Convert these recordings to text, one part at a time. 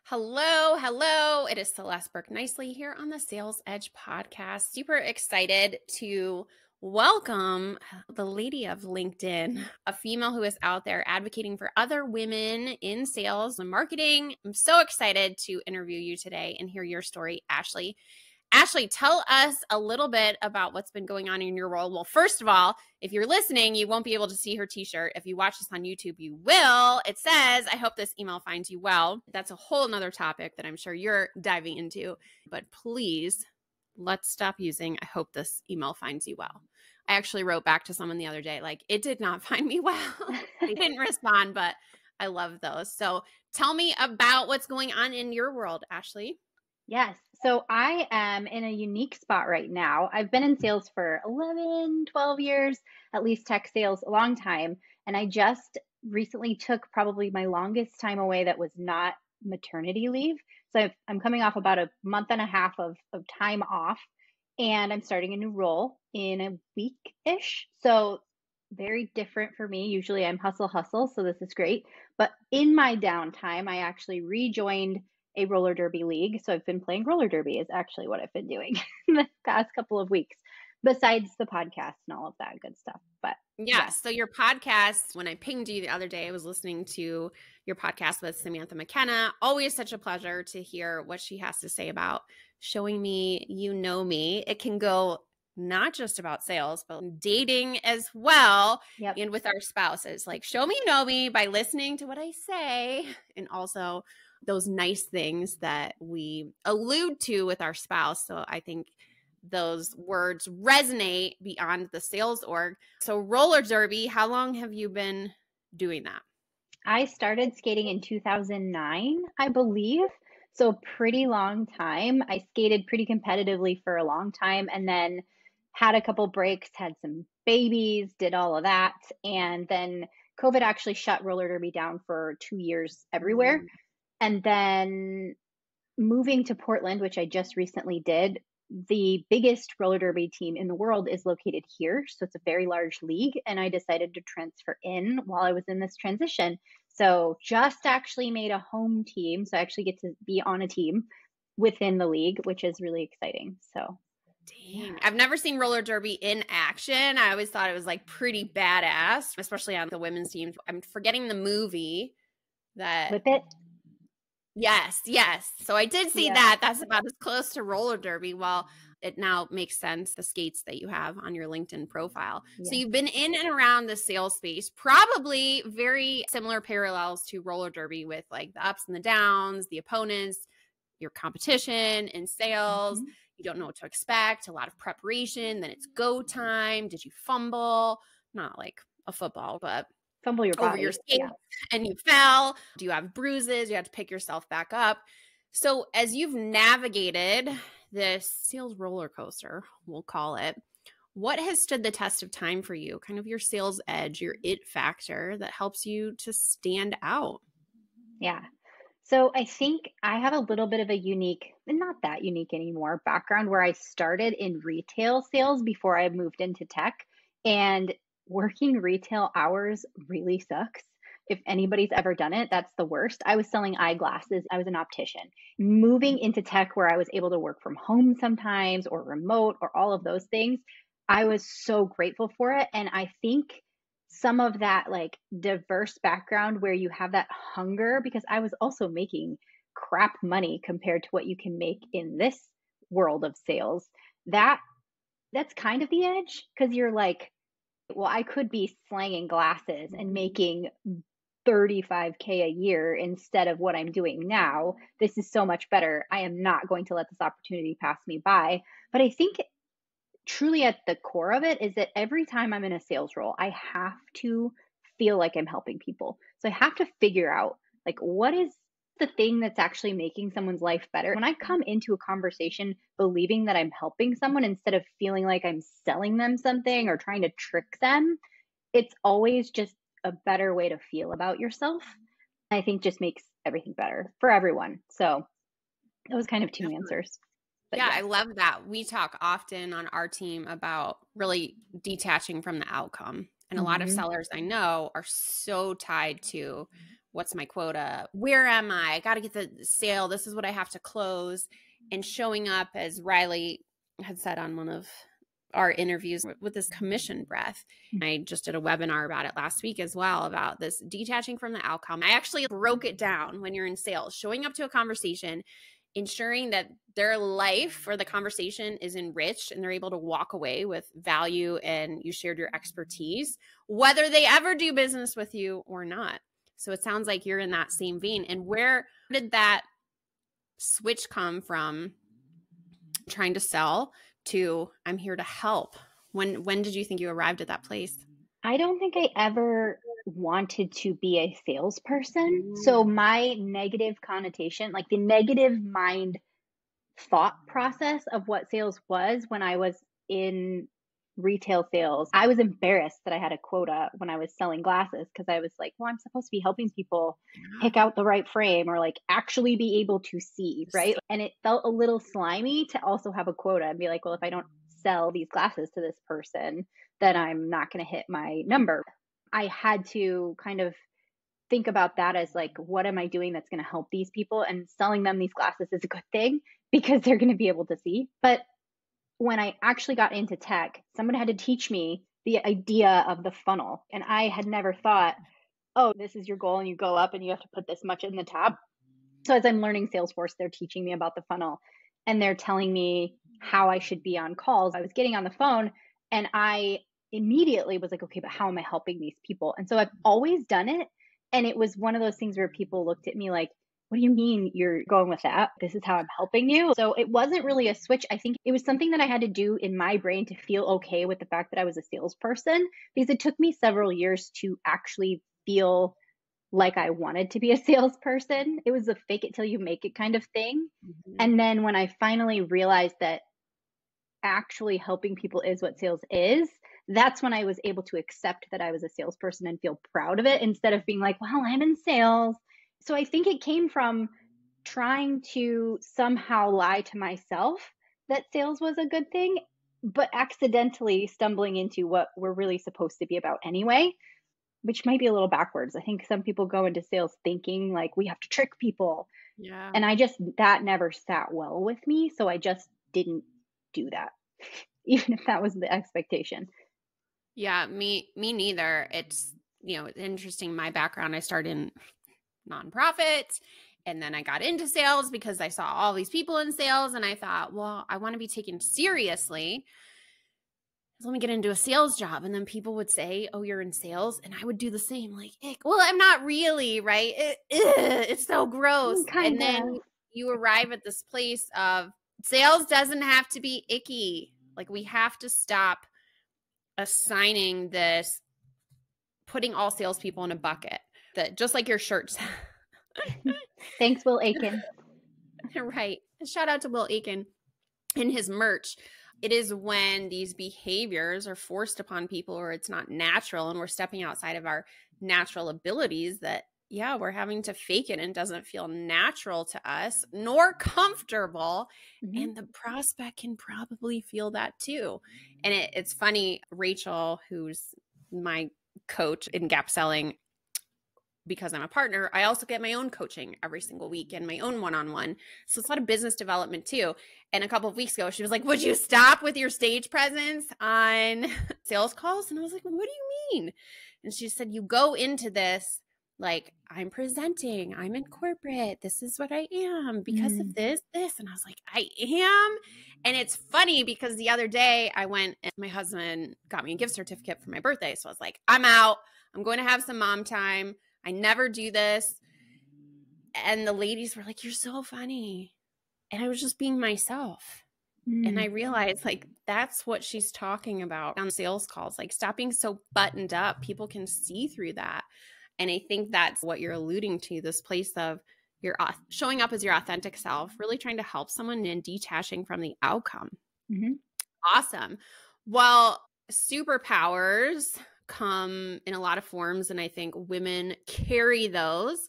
Hello, hello. It is Celeste Burke Nicely here on the Sales Edge podcast. Super excited to welcome the lady of LinkedIn, a female who is out there advocating for other women in sales and marketing. I'm so excited to interview you today and hear your story, Ashley. Ashley, tell us a little bit about what's been going on in your world. Well, first of all, if you're listening, you won't be able to see her t-shirt. If you watch this on YouTube, you will. It says, I hope this email finds you well. That's a whole nother topic that I'm sure you're diving into. But please, let's stop using, I hope this email finds you well. I actually wrote back to someone the other day, like, it did not find me well. They didn't respond, but I love those. So tell me about what's going on in your world, Ashley. Yes. So I am in a unique spot right now. I've been in sales for 11, 12 years, at least tech sales, a long time. And I just recently took probably my longest time away that was not maternity leave. So I'm coming off about a month and a half of time off, and I'm starting a new role in a week-ish. So very different for me. Usually I'm hustle, hustle. So this is great. But in my downtime, I actually rejoined a roller derby league. So I've been playing roller derby is actually what I've been doing the past couple of weeks, besides the podcast and all of that good stuff. But yeah. So your podcast, when I pinged you the other day, I was listening to your podcast with Samantha McKenna. Always such a pleasure to hear what she has to say about showing me you know me. It can go not just about sales, but dating as well. Yep. And with our spouses, like show me you know me by listening to what I say, and also those nice things that we allude to with our spouse. So I think those words resonate beyond the sales org. So roller derby, how long have you been doing that? I started skating in 2009, I believe. So a pretty long time. I skated pretty competitively for a long time and then had a couple breaks, had some babies, did all of that. And then COVID actually shut roller derby down for 2 years everywhere. And then moving to Portland, which I just recently did, the biggest roller derby team in the world is located here. So it's a very large league. And I decided to transfer in while I was in this transition. So just actually made a home team. So I actually get to be on a team within the league, which is really exciting. So dang, I've never seen roller derby in action. I always thought it was like pretty badass, especially on the women's team. I'm forgetting the movie that Whip It. Yes. So I did see Yeah. that. That's about as close to roller derby. Well, it now makes sense, the skates that you have on your LinkedIn profile. So Yeah. you've been in and around the sales space, probably very similar parallels to roller derby with like the ups and the downs, the opponents, your competition in sales. Mhm. You don't know what to expect, a lot of preparation, then it's go time. Did you fumble? Not like a football, but Fumble your over your body. skates Yeah. and you fell? Do you have bruises? You have to pick yourself back up. So as you've navigated this sales roller coaster, we'll call it, what has stood the test of time for you? Kind of your sales edge, your it factor that helps you to stand out? Yeah. So I think I have a little bit of a unique, and not that unique anymore, background where I started in retail sales before I moved into tech. And working retail hours really sucks. If anybody's ever done it, that's the worst. I was selling eyeglasses. I was an optician. Moving into tech where I was able to work from home sometimes or remote or all of those things, I was so grateful for it. And I think some of that like diverse background where you have that hunger, because I was also making crap money compared to what you can make in this world of sales. That that's kind of the edge, because you're like, well, I could be slanging glasses and making 35K a year instead of what I'm doing now. This is so much better. I am not going to let this opportunity pass me by. But I think truly at the core of it is that every time I'm in a sales role, I have to feel like I'm helping people. So I have to figure out like what is the thing that's actually making someone's life better. When I come into a conversation believing that I'm helping someone instead of feeling like I'm selling them something or trying to trick them, it's always just a better way to feel about yourself. I think just makes everything better for everyone. So that was kind of two Definitely. answers. But Yeah, yeah. I love that. We talk often on our team about really detaching from the outcome. And a lot of Mhm. sellers I know are so tied to what's my quota? Where am I got to get the sale. This is what I have to close. And showing up, as Riley had said on one of our interviews, with this commission breath. I just did a webinar about it last week as well, about this detaching from the outcome. I actually broke it down when you're in sales, showing up to a conversation, ensuring that their life or the conversation is enriched and they're able to walk away with value and you shared your expertise, whether they ever do business with you or not. So it sounds like you're in that same vein. And where did that switch come from, trying to sell to I'm here to help? When did you think you arrived at that place? I don't think I ever wanted to be a salesperson. So my negative connotation, like the negative mind thought process of what sales was when I was in retail sales, I was embarrassed that I had a quota when I was selling glasses, because I was like, well, I'm supposed to be helping people pick out the right frame or like actually be able to see, right? And it felt a little slimy to also have a quota and be like, well, if I don't sell these glasses to this person, then I'm not going to hit my number. I had to kind of think about that as like, what am I doing that's going to help these people? And selling them these glasses is a good thing because they're going to be able to see. But when I actually got into tech, someone had to teach me the idea of the funnel. And I had never thought, oh, this is your goal and you go up and you have to put this much in the tab. So as I'm learning Salesforce, they're teaching me about the funnel and they're telling me how I should be on calls. I was getting on the phone and I immediately was like, okay, but how am I helping these people? And so I've always done it. And it was one of those things where people looked at me like, what do you mean you're going with that? This is how I'm helping you. So it wasn't really a switch. I think it was something that I had to do in my brain to feel okay with the fact that I was a salesperson, because it took me several years to actually feel like I wanted to be a salesperson. It was a fake it till you make it kind of thing. And then when I finally realized that actually helping people is what sales is, that's when I was able to accept that I was a salesperson and feel proud of it, instead of being like, well, I'm in sales. So I think it came from trying to somehow lie to myself that sales was a good thing, but accidentally stumbling into what we're really supposed to be about anyway, which might be a little backwards. I think some people go into sales thinking like we have to trick people. Yeah. And that never sat well with me. So I just didn't do that, even if that was the expectation. Yeah, me neither. It's, interesting. My background, I started in nonprofit and then I got into sales because I saw all these people in sales and I thought, well, I want to be taken seriously. Let me get into a sales job. And then people would say, oh, you're in sales. And I would do the same, like, well, I'm not really, right? It's so gross. And then you arrive at this place of sales doesn't have to be icky. Like, we have to stop assigning this, putting all salespeople in a bucket, that just like your shirts. Thanks, Will Aiken. Right. Shout out to Will Aiken and his merch. It is when these behaviors are forced upon people or it's not natural and we're stepping outside of our natural abilities that, we're having to fake it and it doesn't feel natural to us nor comfortable. Mm-hmm. And the prospect can probably feel that too. And it's funny, Rachel, who's my coach in gap selling, because I'm a partner, I also get my own coaching every single week and my own one-on-one. So it's a lot of business development too. And a couple of weeks ago, she was like, would you stop with your stage presence on sales calls? And I was like, what do you mean? And she said, you go into this like, I'm presenting, I'm in corporate, this is what I am because of this. And I was like, I am. And it's funny because the other day I went and my husband got me a gift certificate for my birthday. So I was like, I'm out. I'm going to have some mom time. I never do this. And the ladies were like, you're so funny. And I was just being myself. And I realized like, that's what she's talking about on sales calls, like stop being so buttoned up. People can see through that. And I think that's what you're alluding to, this place of you're showing up as your authentic self, really trying to help someone and detaching from the outcome. Mm-hmm. Awesome. Well, superpowers come in a lot of forms. And I think women carry those,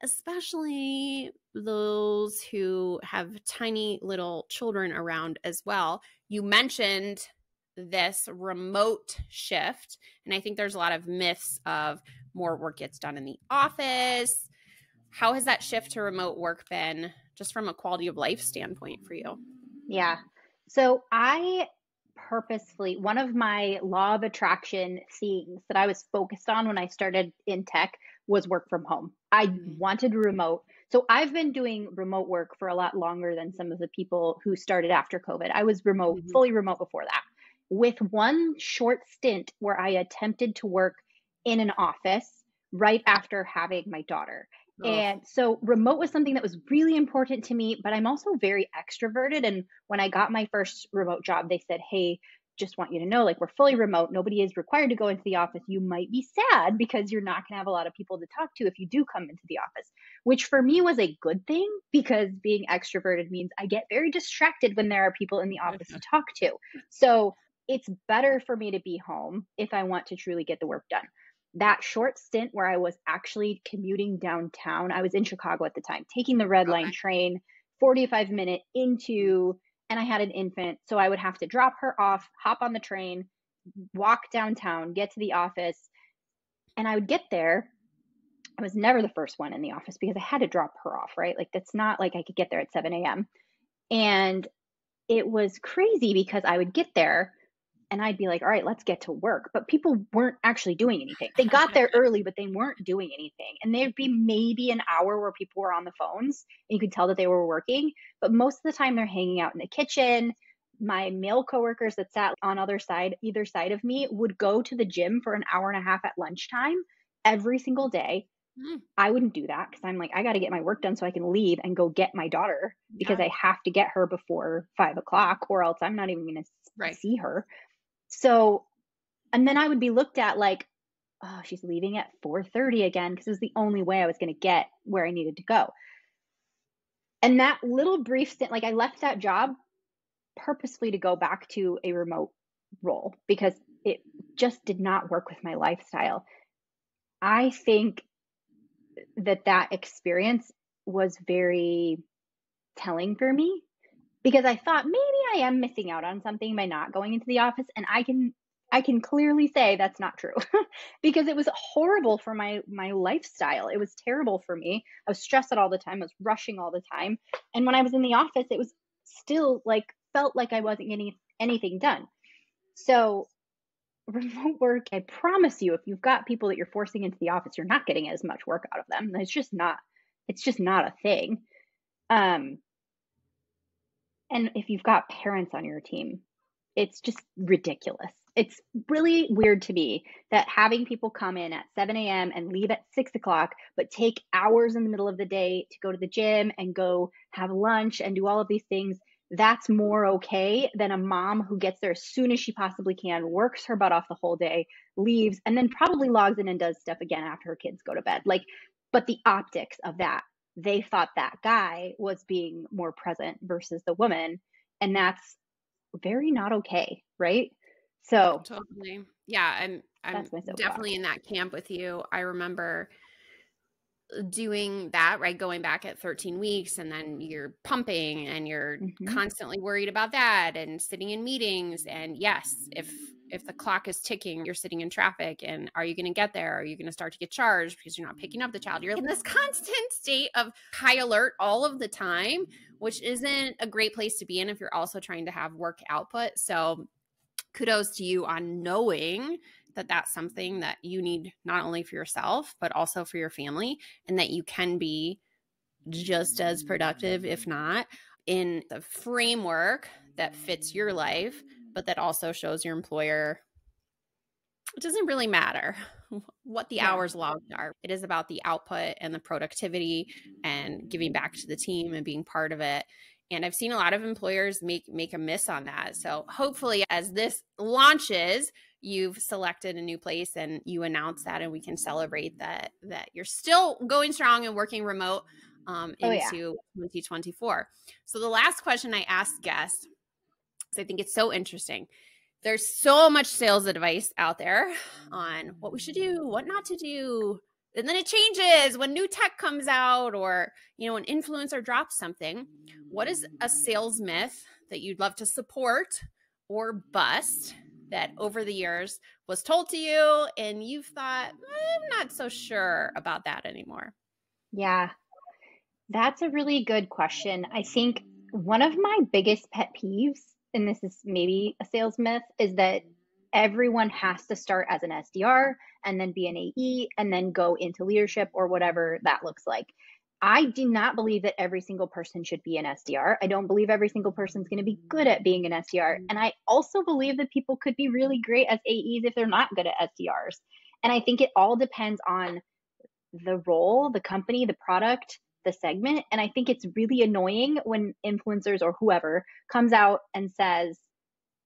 especially those who have tiny little children around as well. You mentioned this remote shift. And I think there's a lot of myths of more work gets done in the office. How has that shift to remote work been just from a quality of life standpoint for you? Yeah. So I purposefully, one of my law of attraction things that I was focused on when I started in tech was work from home. I Mm-hmm. wanted remote. So I've been doing remote work for a lot longer than some of the people who started after COVID. I was remote, fully remote before that, with one short stint where I attempted to work in an office right after having my daughter. Oh, And so remote was something that was really important to me, but I'm also very extroverted. And when I got my first remote job, they said, "Hey, just want you to know, like, we're fully remote. Nobody is required to go into the office. You might be sad because you're not going to have a lot of people to talk to if you do come into the office," which for me was a good thing because being extroverted means I get very distracted when there are people in the office to talk to. So it's better for me to be home if I want to truly get the work done. That short stint where I was actually commuting downtown, I was in Chicago at the time, taking the red line okay. train, 45-minute into, and I had an infant. So I would have to drop her off, hop on the train, walk downtown, get to the office. And I would get there. I was never the first one in the office because I had to drop her off, right? Like, that's not like I could get there at 7 a.m. And it was crazy because I would get there and I'd be like, all right, let's get to work. But people weren't actually doing anything. They got there early, but they weren't doing anything. And there'd be maybe an hour where people were on the phones and you could tell that they were working. But most of the time they're hanging out in the kitchen. My male coworkers that sat on either side of me would go to the gym for an hour and a half at lunchtime every single day. Mm, I wouldn't do that because I'm like, I got to get my work done so I can leave and go get my daughter because yeah, I have to get her before 5 o'clock or else I'm not even going to right. see her. So, and then I would be looked at like, oh, she's leaving at 4:30 again because it was the only way I was going to get where I needed to go. And that little brief stint, like I left that job purposefully to go back to a remote role because it just did not work with my lifestyle. I think that experience was very telling for me because I thought maybe I am missing out on something by not going into the office, and I can clearly say that's not true because it was horrible for my lifestyle. It was terrible for me. I was stressed out all the time. I was rushing all the time, and when I was in the office, it was still like felt like I wasn't getting anything done. So remote work, I promise you, if you've got people that you're forcing into the office, you're not getting as much work out of them. It's just not a thing. Um, and if you've got parents on your team, it's just ridiculous. It's really weird to me that having people come in at 7 a.m. and leave at 6 o'clock, but take hours in the middle of the day to go to the gym and go have lunch and do all of these things, that's more okay than a mom who gets there as soon as she possibly can, works her butt off the whole day, leaves, and then probably logs in and does stuff again after her kids go to bed. Like, but the optics of that, they thought that guy was being more present versus the woman. And that's very not okay, right? So Totally. Yeah, I'm that's my definitely soapbox. in that camp with you. I remember doing that, right? Going back at 13 weeks and then you're pumping and you're Hmm. constantly worried about that and sitting in meetings. And yes, if the clock is ticking, you're sitting in traffic and are you going to get there? Are you going to start to get charged because you're not picking up the child? You're in this constant state of high alert all of the time, which isn't a great place to be in if you're also trying to have work output. So kudos to you on knowing that that's something that you need not only for yourself, but also for your family, and that you can be just as productive, if not, in the framework that fits your life, but that also shows your employer it doesn't really matter what the Yeah. hours logged are. It is about the output and the productivity and giving back to the team and being part of it. And I've seen a lot of employers make a miss on that. So hopefully as this launches, you've selected a new place and you announce that and we can celebrate that you're still going strong and working remote Oh yeah. into 2024. So the last question I asked guests, because I think it's so interesting, there's so much sales advice out there on what we should do, what not to do. And then it changes when new tech comes out or, an influencer drops something. What is a sales myth that you'd love to support or bust? that over the years was told to you and you've thought, I'm not so sure about that anymore? Yeah, that's a really good question. I think one of my biggest pet peeves, and this is maybe a sales myth, is that everyone has to start as an SDR and then be an AE and then go into leadership or whatever that looks like. I do not believe that every single person should be an SDR. I don't believe every single person is going to be good at being an SDR. And I also believe that people could be really great as AEs if they're not good at SDRs. And I think it all depends on the role, the company, the product, the segment. And I think it's really annoying when influencers or whoever comes out and says,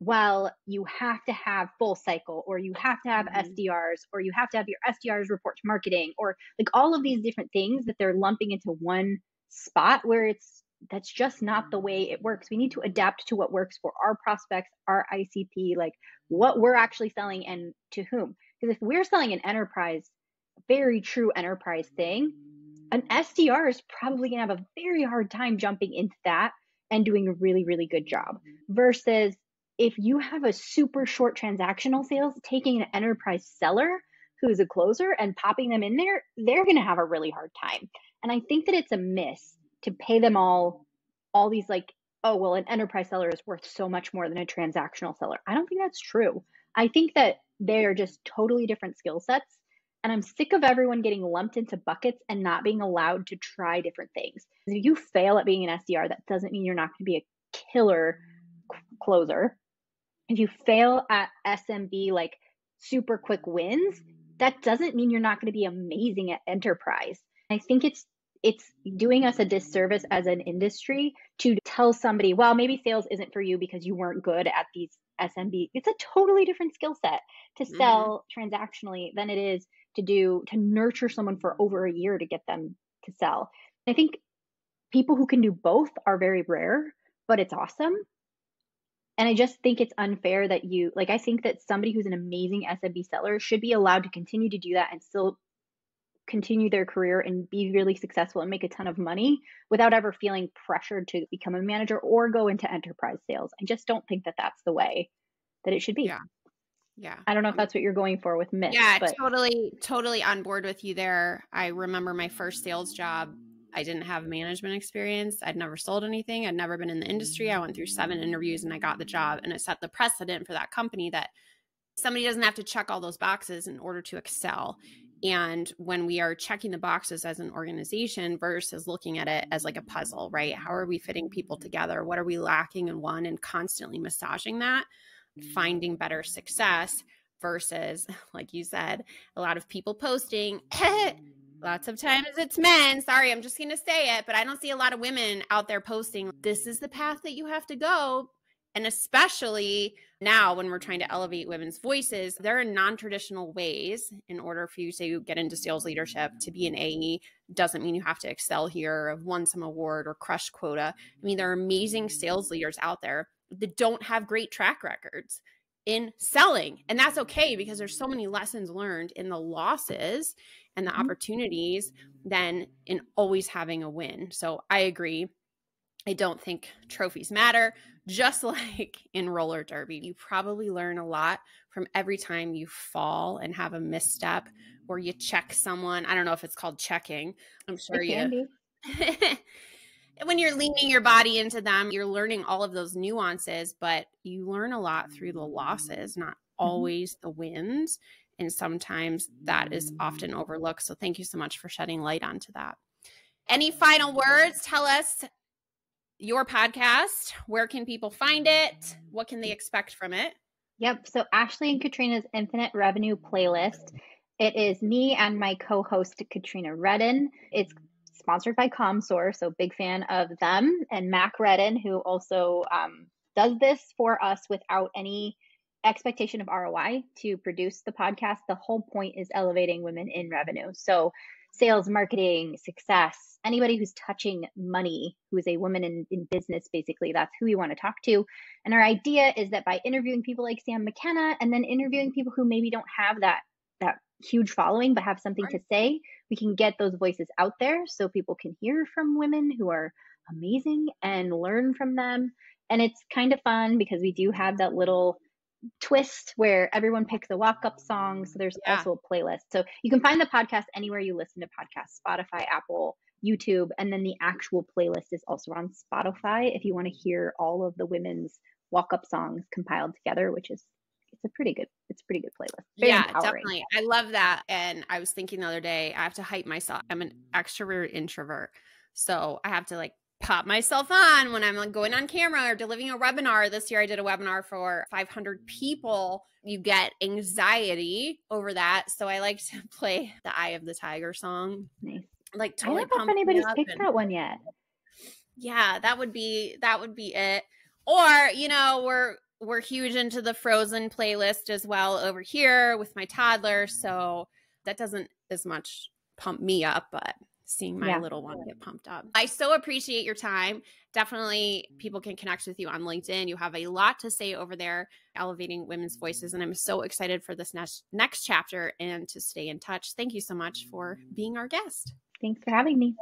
well, you have to have full cycle, or you have to have SDRs, or you have to have your SDRs report to marketing, or like all of these different things that they're lumping into one spot where that's just not the way it works. We need to adapt to what works for our prospects, our ICP, like what we're actually selling and to whom. Because if we're selling an enterprise, very true enterprise thing, an SDR is probably going to have a very hard time jumping into that and doing a really, really good job. Versus if you have a super short transactional sales, taking an enterprise seller who's a closer and popping them in there, they're going to have a really hard time. And I think that it's a miss to pay them all these like, oh, well, an enterprise seller is worth so much more than a transactional seller. I don't think that's true. I think that they're just totally different skill sets. And I'm sick of everyone getting lumped into buckets and not being allowed to try different things. If you fail at being an SDR, that doesn't mean you're not going to be a killer closer. If you fail at SMB, like super quick wins, that doesn't mean you're not going to be amazing at enterprise. I think it's doing us a disservice as an industry to tell somebody, well, maybe sales isn't for you because you weren't good at these SMB. It's a totally different skill set to sell transactionally than it is to nurture someone for over a year to get them to sell. I think people who can do both are very rare, but it's awesome. And I just think it's unfair that I think that somebody who's an amazing SMB seller should be allowed to continue to do that and still continue their career and be really successful and make a ton of money without ever feeling pressured to become a manager or go into enterprise sales. I just don't think that that's the way that it should be. Yeah. Yeah. I don't know if that's what you're going for with myths. Yeah, but totally on board with you there. I remember my first sales job. I didn't have management experience. I'd never sold anything. I'd never been in the industry. I went through 7 interviews and I got the job, and it set the precedent for that company that somebody doesn't have to check all those boxes in order to excel. And when we are checking the boxes as an organization versus looking at it as like a puzzle, right? How are we fitting people together? What are we lacking in one? And constantly massaging that, finding better success versus, like you said, a lot of people posting, lots of times it's men. Sorry, I'm just going to say it, but I don't see a lot of women out there posting, this is the path that you have to go. And especially now when we're trying to elevate women's voices, there are non-traditional ways in order for you to get into sales leadership. To be an AE doesn't mean you have to excel here, have won some award or crush quota. I mean, there are amazing sales leaders out there that don't have great track records in selling. And that's okay, because there's so many lessons learned in the losses and the opportunities than in always having a win. So I agree. I don't think trophies matter. Just like in roller derby, you probably learn a lot from every time you fall and have a misstep, or you check someone. I don't know if it's called checking. I'm sure it can be. When you're leaning your body into them, you're learning all of those nuances, but you learn a lot through the losses, not always the wins. And sometimes that is often overlooked. So thank you so much for shedding light onto that. Any final words? Tell us your podcast. Where can people find it? What can they expect from it? Yep. So Ashley and Katrina's Infinite Revenue Playlist. It is me and my co-host, Katrina Redden. It's sponsored by ComSource, so big fan of them. And Mac Redden, who also does this for us without any expectation of ROI to produce the podcast. The whole point is elevating women in revenue. So sales, marketing, success, anybody who's touching money, who is a woman in business, basically, that's who we want to talk to. And our idea is that by interviewing people like Sam McKenna and then interviewing people who maybe don't have that huge following, but have something to say, we can get those voices out there so people can hear from women who are amazing and learn from them. And it's kind of fun because we do have that little twist where everyone picks a walk-up song. So there's Yeah. also a playlist. So you can find the podcast anywhere you listen to podcasts, Spotify, Apple, YouTube, and then the actual playlist is also on Spotify if you want to hear all of the women's walk-up songs compiled together, which is it's a pretty good playlist. Very Yeah, empowering. definitely. I love that. And I was thinking the other day, I have to hype myself. I'm an extrovert introvert. So I have to like pop myself on when I'm like going on camera or delivering a webinar. This year I did a webinar for 500 people. You get anxiety over that. So I like to play the Eye of the Tiger song. Nice. Like I don't totally know if pumps me anybody's up. picked And that one yet. yeah, that would be it. Or, you know, we're huge into the Frozen playlist as well over here with my toddler, so that doesn't as much pump me up, but seeing my Yeah. little one get pumped up. I so appreciate your time. Definitely people can connect with you on LinkedIn. You have a lot to say over there, elevating women's voices, and I'm so excited for this next chapter and to stay in touch. Thank you so much for being our guest. Thanks for having me.